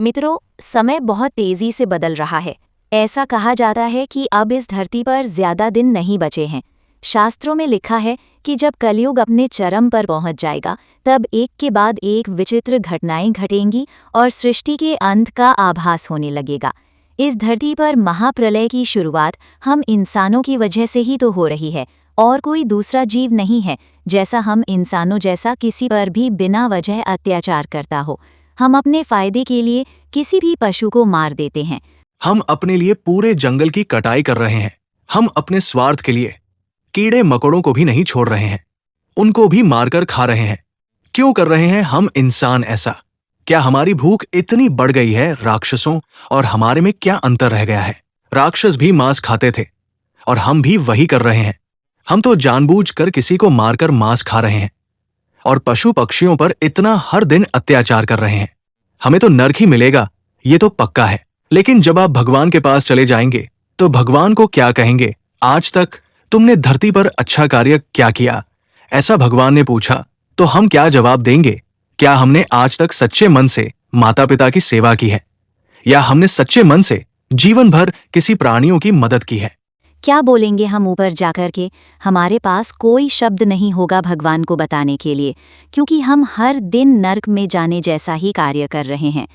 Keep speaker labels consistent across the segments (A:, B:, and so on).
A: मित्रों, समय बहुत तेजी से बदल रहा है। ऐसा कहा जाता है कि अब इस धरती पर ज्यादा दिन नहीं बचे हैं। शास्त्रों में लिखा है कि जब कलयुग अपने चरम पर पहुंच जाएगा, तब एक के बाद एक विचित्र घटनाएं घटेंगी और सृष्टि के अंत का आभास होने लगेगा। इस धरती पर महाप्रलय की शुरुआत हम इंसानों की वजह से ही तो हो रही है, और कोई दूसरा जीव नहीं है जैसा हम इंसानों जैसा किसी पर भी बिना वजह अत्याचार करता हो। हम अपने फायदे के लिए किसी भी पशु को मार देते हैं।
B: हम अपने लिए पूरे जंगल की कटाई कर रहे हैं। हम अपने स्वार्थ के लिए कीड़े मकोड़ों को भी नहीं छोड़ रहे हैं, उनको भी मारकर खा रहे हैं। क्यों कर रहे हैं हम इंसान ऐसा? क्या हमारी भूख इतनी बढ़ गई है? राक्षसों और हमारे में क्या अंतर रह गया है? राक्षस भी मांस खाते थे और हम भी वही कर रहे हैं। हम तो जानबूझकर किसी को मारकर मांस खा रहे हैं और पशु पक्षियों पर इतना हर दिन अत्याचार कर रहे हैं। हमें तो नरक ही मिलेगा, ये तो पक्का है। लेकिन जब आप भगवान के पास चले जाएंगे तो भगवान को क्या कहेंगे? आज तक तुमने धरती पर अच्छा कार्य क्या किया? ऐसा भगवान ने पूछा तो हम क्या जवाब देंगे? क्या हमने आज तक सच्चे मन से माता पिता की सेवा की है, या हमने सच्चे मन से जीवन भर किसी प्राणियों की मदद की है?
A: क्या बोलेंगे हम ऊपर जाकर के? हमारे पास कोई शब्द नहीं होगा भगवान को बताने के लिए, क्योंकि हम हर दिन नर्क में जाने जैसा ही कार्य कर रहे हैं।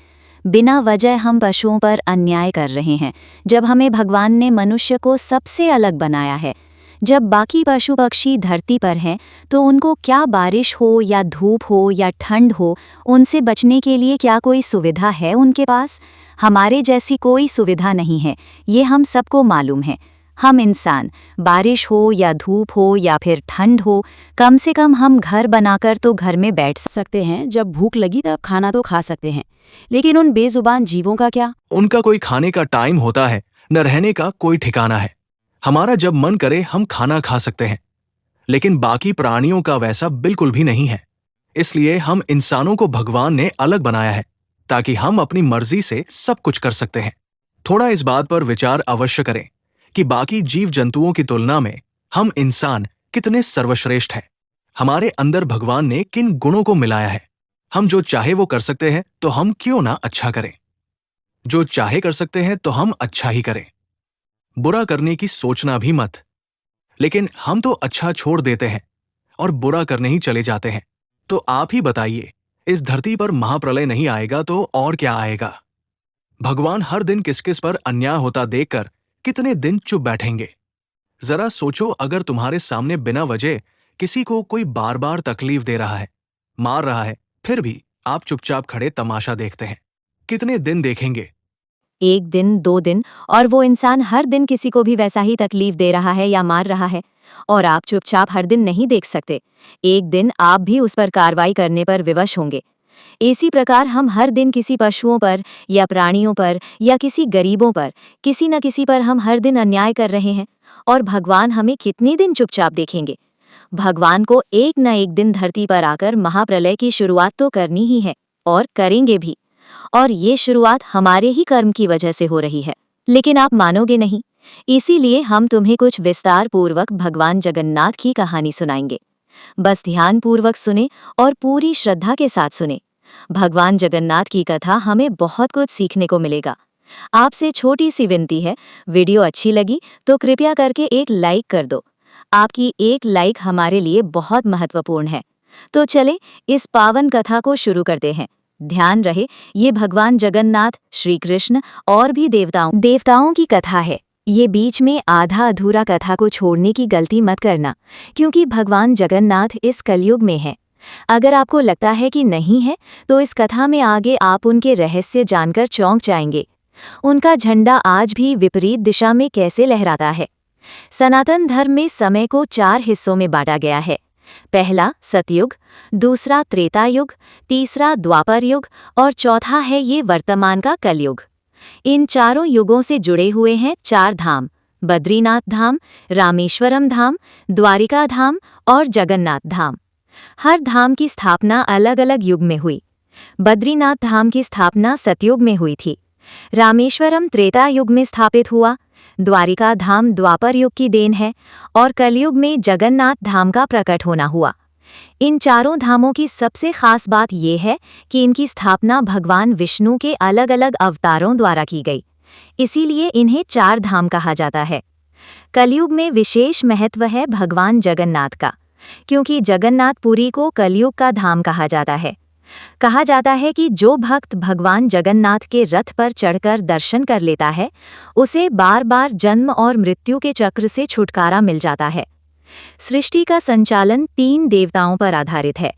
A: बिना वजह हम पशुओं पर अन्याय कर रहे हैं, जब हमें भगवान ने मनुष्य को सबसे अलग बनाया है। जब बाकी पशु पक्षी धरती पर हैं, तो उनको क्या बारिश हो या धूप हो या ठंड हो, उनसे बचने के लिए क्या कोई सुविधा है उनके पास? हमारे जैसी कोई सुविधा नहीं है, ये हम सबको मालूम है। हम इंसान, बारिश हो या धूप हो या फिर ठंड हो, कम से कम हम घर बनाकर तो घर में बैठ सकते हैं। जब भूख लगी तब खाना तो खा सकते हैं, लेकिन उन बेजुबान जीवों का क्या?
B: उनका कोई खाने का टाइम होता है, न रहने का कोई ठिकाना है। हमारा जब मन करे हम खाना खा सकते हैं, लेकिन बाकी प्राणियों का वैसा बिल्कुल भी नहीं है। इसलिए हम इंसानों को भगवान ने अलग बनाया है, ताकि हम अपनी मर्जी से सब कुछ कर सकते हैं। थोड़ा इस बात पर विचार अवश्य करें कि बाकी जीव जंतुओं की तुलना में हम इंसान कितने सर्वश्रेष्ठ हैं। हमारे अंदर भगवान ने किन गुणों को मिलाया है। हम जो चाहे वो कर सकते हैं, तो हम क्यों ना अच्छा करें? जो चाहे कर सकते हैं तो हम अच्छा ही करें। बुरा करने की सोचना भी मत। लेकिन हम तो अच्छा छोड़ देते हैं और बुरा करने ही चले जाते हैं। तो आप ही बताइए, इस धरती पर महाप्रलय नहीं आएगा तो और क्या आएगा? भगवान हर दिन किस किस पर अन्याय होता देखकर कितने दिन चुप बैठेंगे? जरा सोचो, अगर तुम्हारे सामने बिना वजह किसी को कोई बार बार तकलीफ दे रहा है, मार रहा है, फिर भी आप चुपचाप खड़े तमाशा देखते हैं, कितने दिन देखेंगे?
A: एक दिन, 2 दिन, और वो इंसान हर दिन किसी को भी वैसा ही तकलीफ दे रहा है या मार रहा है, और आप चुपचाप हर दिन नहीं देख सकते। एक दिन आप भी उस पर कार्रवाई करने पर विवश होंगे। इसी प्रकार हम हर दिन किसी पशुओं पर या प्राणियों पर या किसी गरीबों पर, किसी न किसी पर हम हर दिन अन्याय कर रहे हैं, और भगवान हमें कितने दिन चुपचाप देखेंगे? भगवान को एक न एक दिन धरती पर आकर महाप्रलय की शुरुआत तो करनी ही है, और करेंगे भी। और ये शुरुआत हमारे ही कर्म की वजह से हो रही है। लेकिन आप मानोगे नहीं, इसीलिए हम तुम्हें कुछ विस्तार पूर्वक भगवान जगन्नाथ की कहानी सुनाएंगे। बस ध्यान पूर्वक सुने और पूरी श्रद्धा के साथ सुने। भगवान जगन्नाथ की कथा हमें बहुत कुछ सीखने को मिलेगा। आपसे छोटी सी विनती है, वीडियो अच्छी लगी तो कृपया करके एक लाइक कर दो। आपकी एक लाइक हमारे लिए बहुत महत्वपूर्ण है। तो चले इस पावन कथा को शुरू करते हैं। ध्यान रहे, ये भगवान जगन्नाथ, श्री कृष्ण और भी देवताओं की कथा है। ये बीच में आधा अधूरा कथा को छोड़ने की गलती मत करना, क्योंकि भगवान जगन्नाथ इस कलयुग में है। अगर आपको लगता है कि नहीं है, तो इस कथा में आगे आप उनके रहस्य जानकर चौंक जाएंगे। उनका झंडा आज भी विपरीत दिशा में कैसे लहराता है। सनातन धर्म में समय को 4 हिस्सों में बांटा गया है। पहला सतयुग, दूसरा त्रेता युग, तीसरा द्वापर युग और चौथा है ये वर्तमान का कलयुग। इन चारों युगों से जुड़े हुए हैं 4 धाम: बद्रीनाथ धाम, रामेश्वरम धाम, द्वारिका धाम और जगन्नाथ धाम। हर धाम की स्थापना अलग अलग युग में हुई। बद्रीनाथ धाम की स्थापना सतयुग में हुई थी। रामेश्वरम त्रेता युग में स्थापित हुआ। द्वारिका धाम द्वापर युग की देन है और कलयुग में जगन्नाथ धाम का प्रकट होना हुआ। इन चारों धामों की सबसे खास बात यह है कि इनकी स्थापना भगवान विष्णु के अलग-अलग अवतारों द्वारा की गई। इसीलिए इन्हें चार धाम कहा जाता है। कलयुग में विशेष महत्व है भगवान जगन्नाथ का, क्योंकि जगन्नाथपुरी को कलयुग का धाम कहा जाता है। कहा जाता है कि जो भक्त भगवान जगन्नाथ के रथ पर चढ़कर दर्शन कर लेता है, उसे बार बार जन्म और मृत्यु के चक्र से छुटकारा मिल जाता है। सृष्टि का संचालन 3 देवताओं पर आधारित है।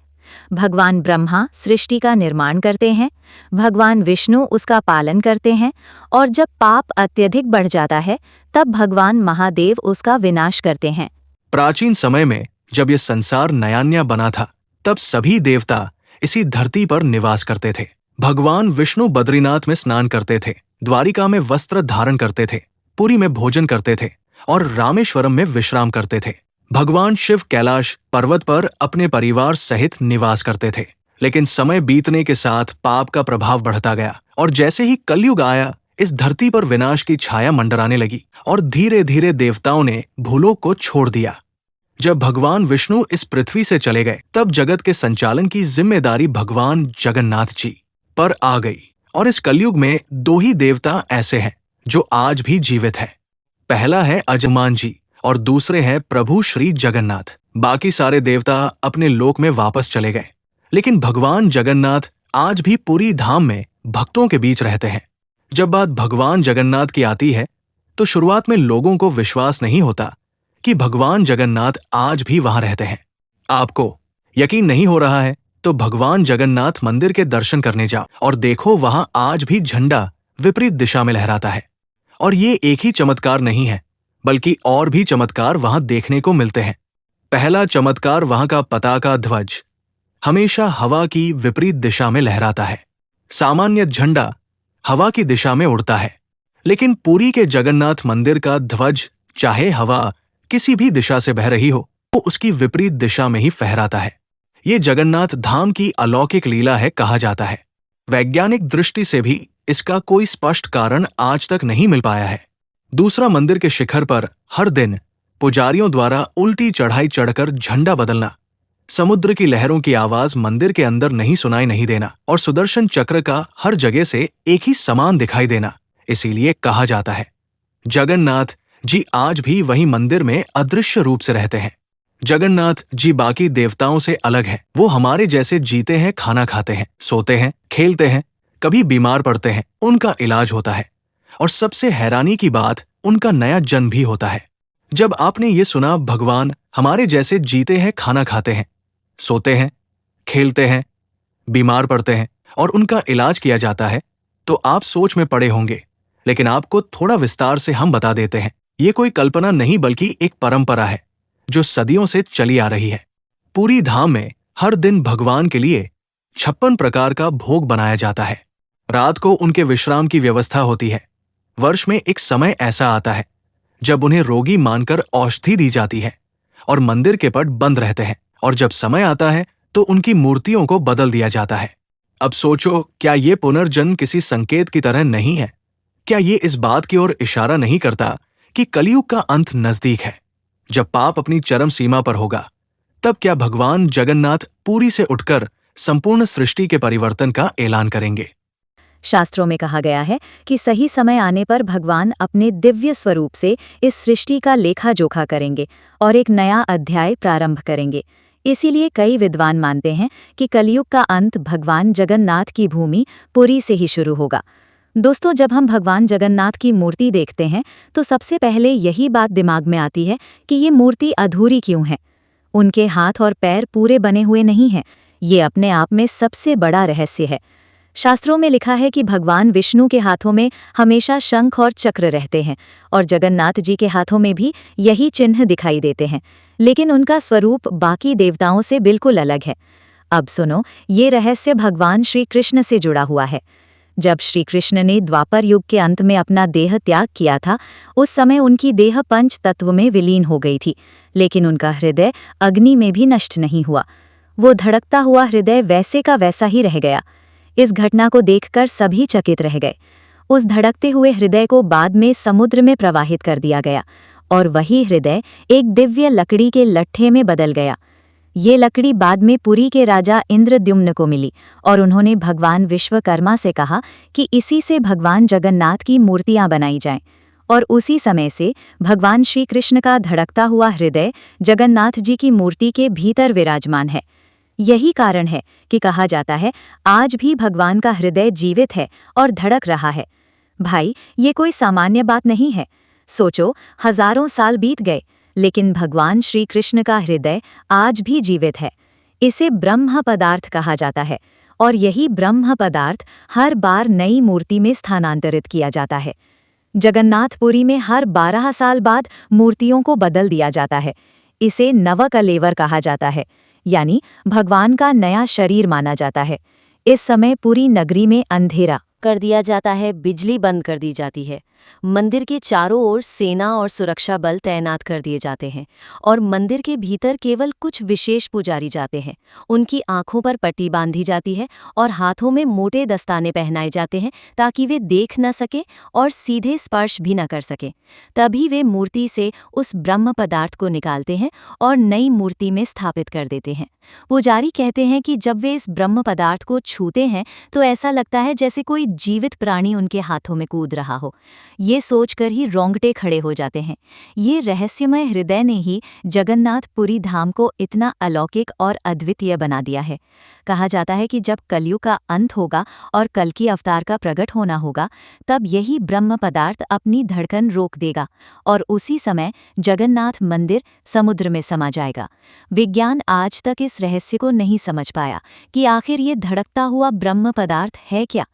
A: भगवान ब्रह्मा सृष्टि का निर्माण करते हैं, भगवान विष्णु उसका पालन करते हैं, और जब पाप अत्यधिक बढ़ जाता है तब भगवान महादेव उसका विनाश करते हैं।
B: प्राचीन समय में जब ये संसार नया नया बना था, तब सभी देवता इसी धरती पर निवास करते थे। भगवान विष्णु बद्रीनाथ में स्नान करते थे, द्वारिका में वस्त्र धारण करते थे, पुरी में भोजन करते थे और रामेश्वरम में विश्राम करते थे। भगवान शिव कैलाश पर्वत पर अपने परिवार सहित निवास करते थे। लेकिन समय बीतने के साथ पाप का प्रभाव बढ़ता गया और जैसे ही कलयुग आया, इस धरती पर विनाश की छाया मंडराने लगी और धीरे धीरे देवताओं ने भूलोक को छोड़ दिया। जब भगवान विष्णु इस पृथ्वी से चले गए, तब जगत के संचालन की जिम्मेदारी भगवान जगन्नाथ जी पर आ गई। और इस कलयुग में 2 ही देवता ऐसे हैं जो आज भी जीवित हैं। पहला है अजमान जी और दूसरे हैं प्रभु श्री जगन्नाथ। बाकी सारे देवता अपने लोक में वापस चले गए, लेकिन भगवान जगन्नाथ आज भी पुरी धाम में भक्तों के बीच रहते हैं। जब बात भगवान जगन्नाथ की आती है, तो शुरुआत में लोगों को विश्वास नहीं होता कि भगवान जगन्नाथ आज भी वहां रहते हैं। आपको यकीन नहीं हो रहा है तो भगवान जगन्नाथ मंदिर के दर्शन करने जाओ और देखो, वहां आज भी झंडा विपरीत दिशा में लहराता है। और ये एक ही चमत्कार नहीं है, बल्कि और भी चमत्कार वहां देखने को मिलते हैं। पहला चमत्कार वहां का पताका ध्वज हमेशा हवा की विपरीत दिशा में लहराता है। सामान्य झंडा हवा की दिशा में उड़ता है, लेकिन पुरी के जगन्नाथ मंदिर का ध्वज चाहे हवा किसी भी दिशा से बह रही हो, वो उसकी विपरीत दिशा में ही फहराता है। ये जगन्नाथ धाम की अलौकिक लीला है कहा जाता है। वैज्ञानिक दृष्टि से भी इसका कोई स्पष्ट कारण आज तक नहीं मिल पाया है। दूसरा, मंदिर के शिखर पर हर दिन पुजारियों द्वारा उल्टी चढ़ाई चढ़कर झंडा बदलना, समुद्र की लहरों की आवाज मंदिर के अंदर नहीं सुनाई नहीं देना और सुदर्शन चक्र का हर जगह से एक ही समान दिखाई देना। इसीलिए कहा जाता है जगन्नाथ जी आज भी वही मंदिर में अदृश्य रूप से रहते हैं। जगन्नाथ जी बाकी देवताओं से अलग हैं। वो हमारे जैसे जीते हैं, खाना खाते हैं, सोते हैं, खेलते हैं, कभी बीमार पड़ते हैं, उनका इलाज होता है, और सबसे हैरानी की बात, उनका नया जन्म भी होता है। जब आपने ये सुना भगवान हमारे जैसे जीते हैं, खाना खाते हैं, सोते हैं, खेलते हैं, बीमार पड़ते हैं और उनका इलाज किया जाता है, तो आप सोच में पड़े होंगे। लेकिन आपको थोड़ा विस्तार से हम बता देते हैं। ये कोई कल्पना नहीं बल्कि एक परंपरा है जो सदियों से चली आ रही है। पूरी धाम में हर दिन भगवान के लिए 56 प्रकार का भोग बनाया जाता है। रात को उनके विश्राम की व्यवस्था होती है। वर्ष में एक समय ऐसा आता है जब उन्हें रोगी मानकर औषधि दी जाती है और मंदिर के पट बंद रहते हैं, और जब समय आता है तो उनकी मूर्तियों को बदल दिया जाता है। अब सोचो, क्या ये पुनर्जन्म किसी संकेत की तरह नहीं है? क्या ये इस बात की ओर इशारा नहीं करता कि कलयुग का अंत नजदीक है? जब पाप अपनी चरम सीमा पर होगा, तब क्या भगवान जगन्नाथ पुरी से उठकर संपूर्ण सृष्टि के परिवर्तन का ऐलान करेंगे?
A: शास्त्रों में कहा गया है कि सही समय आने पर भगवान अपने दिव्य स्वरूप से इस सृष्टि का लेखा जोखा करेंगे और एक नया अध्याय प्रारंभ करेंगे। इसीलिए कई विद्वान मानते हैं कि कलयुग का अंत भगवान जगन्नाथ की भूमि पुरी से ही शुरू होगा। दोस्तों, जब हम भगवान जगन्नाथ की मूर्ति देखते हैं तो सबसे पहले यही बात दिमाग में आती है कि ये मूर्ति अधूरी क्यों है। उनके हाथ और पैर पूरे बने हुए नहीं हैं। ये अपने आप में सबसे बड़ा रहस्य है। शास्त्रों में लिखा है कि भगवान विष्णु के हाथों में हमेशा शंख और चक्र रहते हैं और जगन्नाथ जी के हाथों में भी यही चिन्ह दिखाई देते हैं, लेकिन उनका स्वरूप बाकी देवताओं से बिल्कुल अलग है। अब सुनो, ये रहस्य भगवान श्री कृष्ण से जुड़ा हुआ है। जब श्री कृष्ण ने द्वापर युग के अंत में अपना देह त्याग किया था, उस समय उनकी देह पंच तत्व में विलीन हो गई थी, लेकिन उनका हृदय अग्नि में भी नष्ट नहीं हुआ। वो धड़कता हुआ हृदय वैसे का वैसा ही रह गया। इस घटना को देखकर सभी चकित रह गए। उस धड़कते हुए हृदय को बाद में समुद्र में प्रवाहित कर दिया गया और वही हृदय एक दिव्य लकड़ी के लट्ठे में बदल गया। ये लकड़ी बाद में पुरी के राजा इंद्रद्युम्न को मिली और उन्होंने भगवान विश्वकर्मा से कहा कि इसी से भगवान जगन्नाथ की मूर्तियां बनाई जाएं। और उसी समय से भगवान श्री कृष्ण का धड़कता हुआ हृदय जगन्नाथ जी की मूर्ति के भीतर विराजमान है। यही कारण है कि कहा जाता है आज भी भगवान का हृदय जीवित है और धड़क रहा है। भाई, ये कोई सामान्य बात नहीं है। सोचो, हजारों साल बीत गए, लेकिन भगवान श्री कृष्ण का हृदय आज भी जीवित है। इसे ब्रह्म पदार्थ कहा जाता है और यही ब्रह्म पदार्थ हर बार नई मूर्ति में स्थानांतरित किया जाता है। जगन्नाथपुरी में हर 12 साल बाद मूर्तियों को बदल दिया जाता है। इसे नवकलेवर कहा जाता है, यानी भगवान का नया शरीर माना जाता है। इस समय पूरी नगरी में अंधेरा कर दिया जाता है, बिजली बंद कर दी जाती है। मंदिर के चारों ओर सेना और सुरक्षा बल तैनात कर दिए जाते हैं और मंदिर के भीतर केवल कुछ विशेष पुजारी जाते हैं। उनकी आंखों पर पट्टी बांधी जाती है और हाथों में मोटे दस्ताने पहनाए जाते हैं ताकि वे देख न सके और सीधे स्पर्श भी न कर सके। तभी वे मूर्ति से उस ब्रह्म पदार्थ को निकालते हैं और नई मूर्ति में स्थापित कर देते हैं। पुजारी कहते हैं कि जब वे इस ब्रह्म पदार्थ को छूते हैं तो ऐसा लगता है जैसे कोई जीवित प्राणी उनके हाथों में कूद रहा हो। ये सोचकर ही रोंगटे खड़े हो जाते हैं। ये रहस्यमय हृदय ने ही जगन्नाथपुरी धाम को इतना अलौकिक और अद्वितीय बना दिया है। कहा जाता है कि जब कलयुग का अंत होगा और कल्कि अवतार का प्रकट होना होगा, तब यही ब्रह्म पदार्थ अपनी धड़कन रोक देगा और उसी समय जगन्नाथ मंदिर समुद्र में समा जाएगा। विज्ञान आज तक इस रहस्य को नहीं समझ पाया कि आखिर ये धड़कता हुआ ब्रह्म पदार्थ है क्या।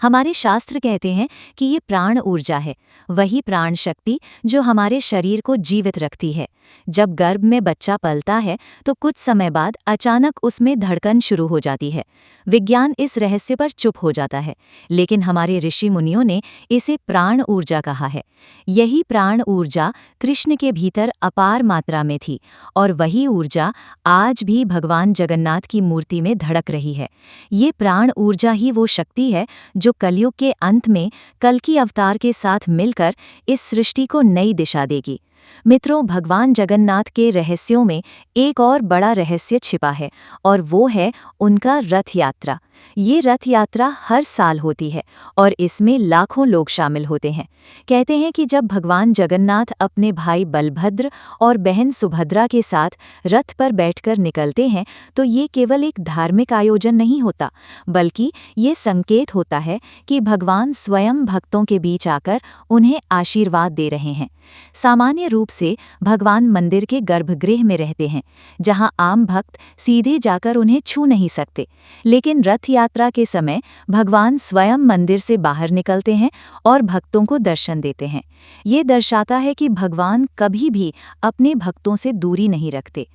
A: हमारे शास्त्र कहते हैं कि ये प्राण ऊर्जा है, वही प्राण शक्ति जो हमारे शरीर को जीवित रखती है। जब गर्भ में बच्चा पलता है तो कुछ समय बाद अचानक उसमें धड़कन शुरू हो जाती है। विज्ञान इस रहस्य पर चुप हो जाता है, लेकिन हमारे ऋषि मुनियों ने इसे प्राण ऊर्जा कहा है। यही प्राण ऊर्जा कृष्ण के भीतर अपार मात्रा में थी और वही ऊर्जा आज भी भगवान जगन्नाथ की मूर्ति में धड़क रही है। ये प्राण ऊर्जा ही वो शक्ति है जो कलयुग के अंत में कल्कि अवतार के साथ मिलकर इस सृष्टि को नई दिशा देगी। मित्रों, भगवान जगन्नाथ के रहस्यों में एक और बड़ा रहस्य छिपा है और वो है उनका रथ यात्रा। ये रथ यात्रा हर साल होती है और इसमें लाखों लोग शामिल होते हैं। कहते हैं कि जब भगवान जगन्नाथ अपने भाई बलभद्र और बहन सुभद्रा के साथ रथ पर बैठकर निकलते हैं तो ये केवल एक धार्मिक आयोजन नहीं होता, बल्कि ये संकेत होता है कि भगवान स्वयं भक्तों के बीच आकर उन्हें आशीर्वाद दे रहे हैं। सामान्य रूप से भगवान मंदिर के गर्भगृह में रहते हैं, जहां आम भक्त सीधे जाकर उन्हें छू नहीं सकते, लेकिन रथ यात्रा के समय भगवान स्वयं मंदिर से बाहर निकलते हैं और भक्तों को दर्शन देते हैं। ये दर्शाता है कि भगवान कभी भी अपने भक्तों से दूरी नहीं रखते।